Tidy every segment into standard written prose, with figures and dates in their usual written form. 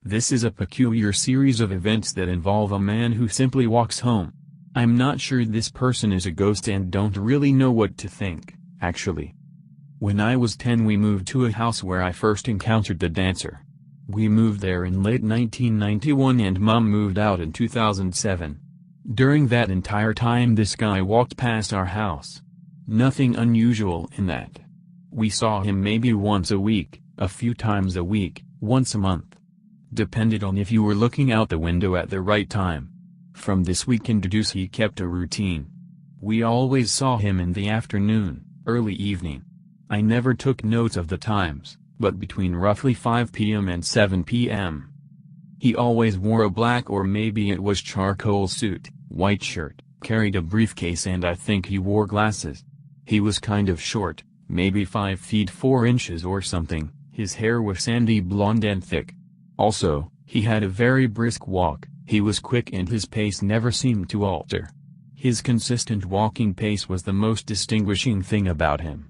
This is a peculiar series of events that involve a man who simply walks home. I'm not sure this person is a ghost and don't really know what to think, actually. When I was 10 we moved to a house where I first encountered the dancer. We moved there in late 1991 and Mom moved out in 2007. During that entire time this guy walked past our house. Nothing unusual in that. We saw him maybe once a week, a few times a week, once a month. Depended on if you were looking out the window at the right time. From this we can deduce he kept a routine. We always saw him in the afternoon, early evening. I never took notes of the times, but between roughly 5 p.m. and 7 p.m. He always wore a black or maybe it was charcoal suit, white shirt, carried a briefcase and I think he wore glasses. He was kind of short, maybe 5 feet 4 inches or something, his hair was sandy blonde and thick. Also, he had a very brisk walk, he was quick and his pace never seemed to alter. His consistent walking pace was the most distinguishing thing about him.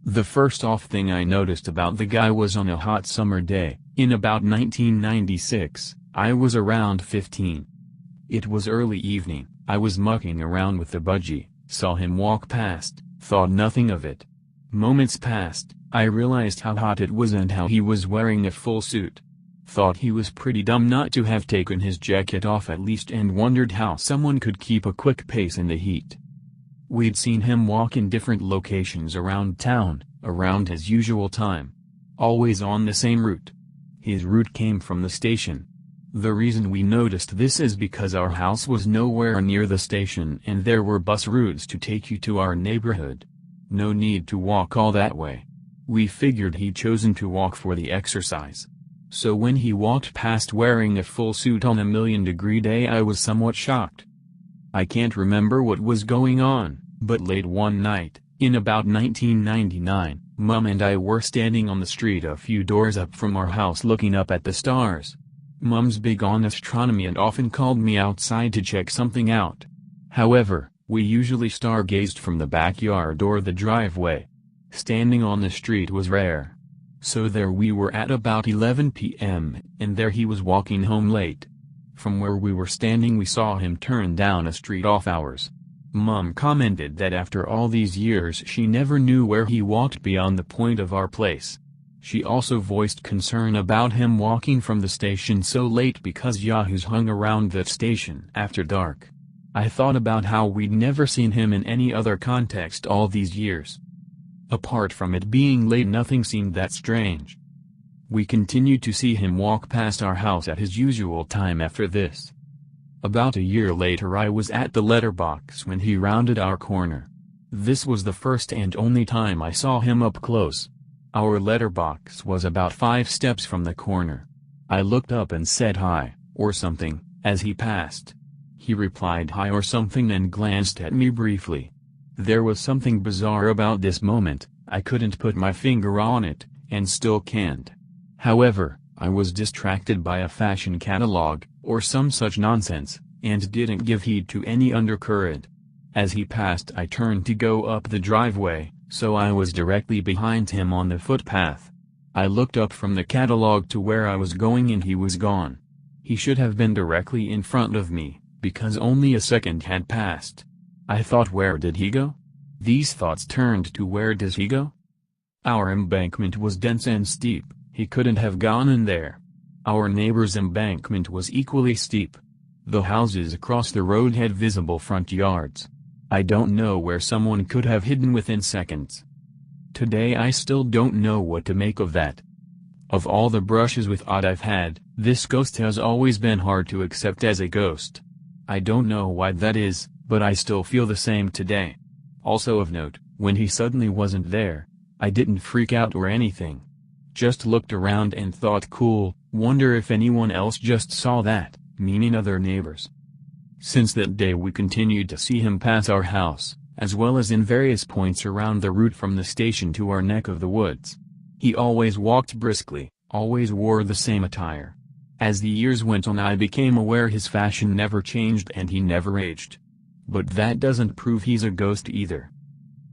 The first off thing I noticed about the guy was on a hot summer day, in about 1996, I was around 15. It was early evening, I was mucking around with the budgie, saw him walk past, thought nothing of it. Moments passed, I realized how hot it was and how he was wearing a full suit. Thought he was pretty dumb not to have taken his jacket off at least and wondered how someone could keep a quick pace in the heat. We'd seen him walk in different locations around town, around his usual time. Always on the same route. His route came from the station. The reason we noticed this is because our house was nowhere near the station and there were bus routes to take you to our neighborhood. No need to walk all that way. We figured he'd chosen to walk for the exercise. So when he walked past wearing a full suit on a million-degree day I was somewhat shocked. I can't remember what was going on, but late one night, in about 1999, Mom and I were standing on the street a few doors up from our house looking up at the stars. Mom's big on astronomy and often called me outside to check something out. However, we usually stargazed from the backyard or the driveway. Standing on the street was rare. So there we were at about 11 p.m., and there he was walking home late. From where we were standing we saw him turn down a street off ours. Mom commented that after all these years she never knew where he walked beyond the point of our place. She also voiced concern about him walking from the station so late because yahoos hung around that station after dark. I thought about how we'd never seen him in any other context all these years. Apart from it being late nothing seemed that strange. We continued to see him walk past our house at his usual time after this. About a year later I was at the letterbox when he rounded our corner. This was the first and only time I saw him up close. Our letterbox was about 5 steps from the corner. I looked up and said hi, or something, as he passed. He replied hi or something and glanced at me briefly. There was something bizarre about this moment, I couldn't put my finger on it, and still can't. However, I was distracted by a fashion catalog, or some such nonsense, and didn't give heed to any undercurrent. As he passed I turned to go up the driveway, so I was directly behind him on the footpath. I looked up from the catalog to where I was going and he was gone. He should have been directly in front of me, because only a second had passed. I thought, where did he go? These thoughts turned to, where does he go? Our embankment was dense and steep, he couldn't have gone in there. Our neighbor's embankment was equally steep. The houses across the road had visible front yards. I don't know where someone could have hidden within seconds. Today I still don't know what to make of that. Of all the brushes with odd I've had, this ghost has always been hard to accept as a ghost. I don't know why that is, but I still feel the same today. Also of note, when he suddenly wasn't there, I didn't freak out or anything. Just looked around and thought, cool, wonder if anyone else just saw that, meaning other neighbors. Since that day we continued to see him pass our house, as well as in various points around the route from the station to our neck of the woods. He always walked briskly, always wore the same attire. As the years went on I became aware his fashion never changed and he never aged. But that doesn't prove he's a ghost either.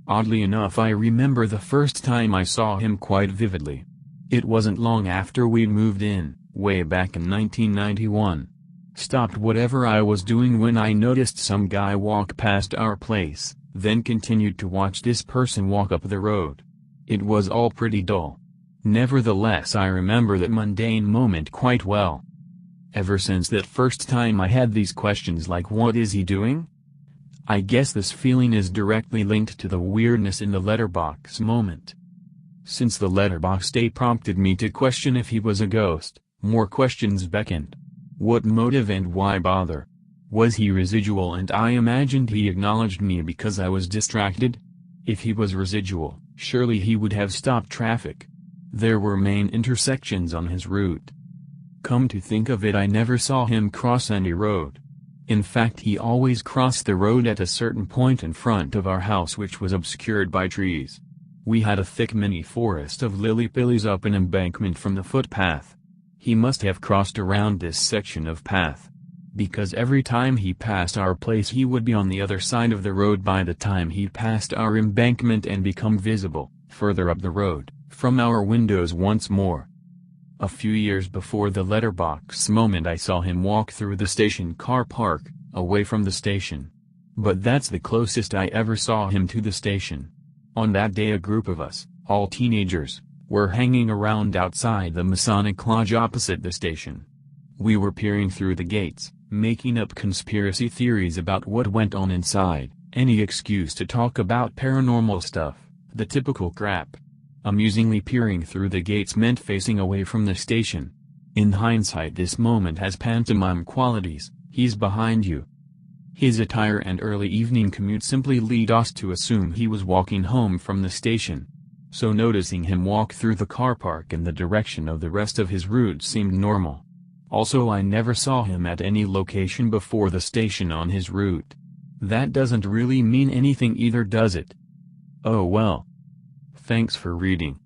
Oddly enough I remember the first time I saw him quite vividly. It wasn't long after we'd moved in, way back in 1991. Stopped whatever I was doing when I noticed some guy walk past our place, then continued to watch this person walk up the road. It was all pretty dull. Nevertheless, I remember that mundane moment quite well. Ever since that first time I had these questions like, what is he doing? I guess this feeling is directly linked to the weirdness in the letterbox moment. Since the letterbox day prompted me to question if he was a ghost, more questions beckoned. What motive and why bother? Was he residual and I imagined he acknowledged me because I was distracted? If he was residual, surely he would have stopped traffic. There were main intersections on his route. Come to think of it, I never saw him cross any road. In fact, he always crossed the road at a certain point in front of our house, which was obscured by trees. We had a thick mini forest of lily-pillies up an embankment from the footpath. He must have crossed around this section of path, because every time he passed our place he would be on the other side of the road by the time he'd passed our embankment and become visible, further up the road, from our windows once more. A few years before the letterbox moment I saw him walk through the station car park, away from the station. But that's the closest I ever saw him to the station. On that day a group of us, all teenagers, were hanging around outside the Masonic Lodge opposite the station. We were peering through the gates, making up conspiracy theories about what went on inside, any excuse to talk about paranormal stuff, the typical crap. Amusingly, peering through the gates meant facing away from the station. In hindsight, this moment has pantomime qualities. He's behind you. His attire and early evening commute simply lead us to assume he was walking home from the station. So noticing him walk through the car park in the direction of the rest of his route seemed normal. Also, I never saw him at any location before the station on his route. That doesn't really mean anything either, does it? Oh well. Thanks for reading.